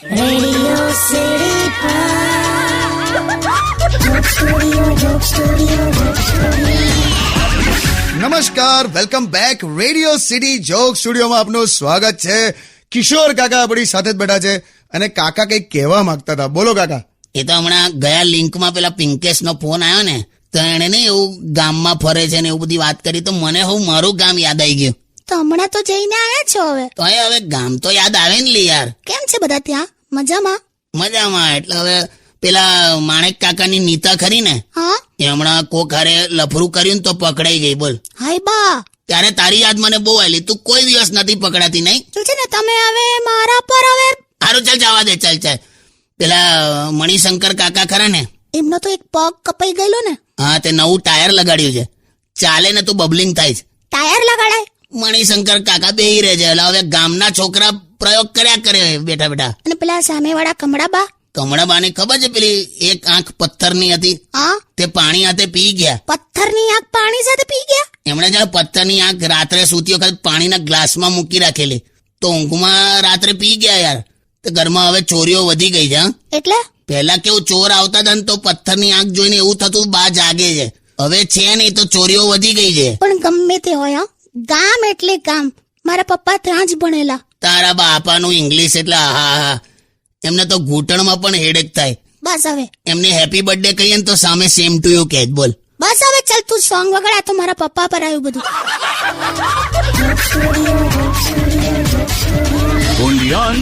Radio city નમસ્કાર, welcome back. Radio city joke સ્ટુડિયોમાં આપનું સ્વાગત છે. કિશોર કાકા આપણી સાથે જ બેઠા છે અને કાકા કંઈક કહેવા માંગતા હતા. બોલો કાકા. એ તો હમણાં ગયા લિંકમાં પેલા પિંકેશનો ફોન આવ્યો ને, તો એને ને એવું ગામમાં ફરે છે ને એવું બધી વાત કરી, તો મને હું મારું ગામ યાદ આવી ગયું. તો હમણાં તો જઈને આવ્યા છો હવે. તો હવે ગામ તો યાદ આવે ને લી યાર. કેમ છે બધા ત્યાં? મજામાં? મજામાં. એટલે હવે પેલા માણેક કાકાની નીતા ખરી ને, હા, એ હમણાં કોક હારે લફરું કર્યું ને તો પકડાઈ ગઈ. બોલ, હાય બા, ત્યારે તારી યાદ મને બહુ આવેલી. તું કોઈ દિવસ નથી પકડાતી નહીં. તો છે ને તમે હવે મારા પર હવે. સારું, ચાલ જવા દે. ચાલ પેલા મણિશંકર કાકા ખરા ને, એમનો તો એક પગ કપાઈ ગયેલો ને. હા, તે નવું ટાયર લગાડ્યું છે. ચાલે ને તો બબલિંગ થાય છે. ટાયર લગાડાય? મણિશંકર કાકા બેહી રહે છે. એટલે હવે ગામના છોકરા પ્રયોગ કર્યા કરે બેઠા. અને પેલા સામેવાળા કમળાબા? કમળાબાને ખબર છે, પેલી એક આંખ પથ્થરની હતી, હા, તે પાણી હાથે પી ગયા. પથ્થરની આંખ પાણી સાથે પી ગયા? એમણે જ પથ્થરની આંખ રાત્રે સૂતી વખત પાણીના ગ્લાસમાં મૂકી રાખેલી, તો ઊંઘમાં રાત્રે પી ગયા યાર. તો ઘરમાં હવે ચોરીઓ વધી ગઈ છે. હા, એટલે પહેલા કેવું ચોર આવતા હતા ને તો પથ્થરની આંખ જોઈને એવું થતું બા જાગે છે. હવે છે નહીં તો ચોરીઓ વધી ગઈ છે. પણ ગમે તે હોય, ગામ એટલે ગામ. મારા પપ્પા ત્યાં જ ભણેલા. તારા બાપાનું ઇંગ્લિશ એટલે હા, એમને તો ઘૂંટણમાં પણ હેડેક થાય. બસ હવે, એમને હેપી બર્થડે કહીએ ને તો સામે સેમ ટુ યુ કહે. બોલ, બસ હવે ચાલ, તું સોંગ વગાડા. તો મારા પપ્પા પર આવ્યું બધું. Only on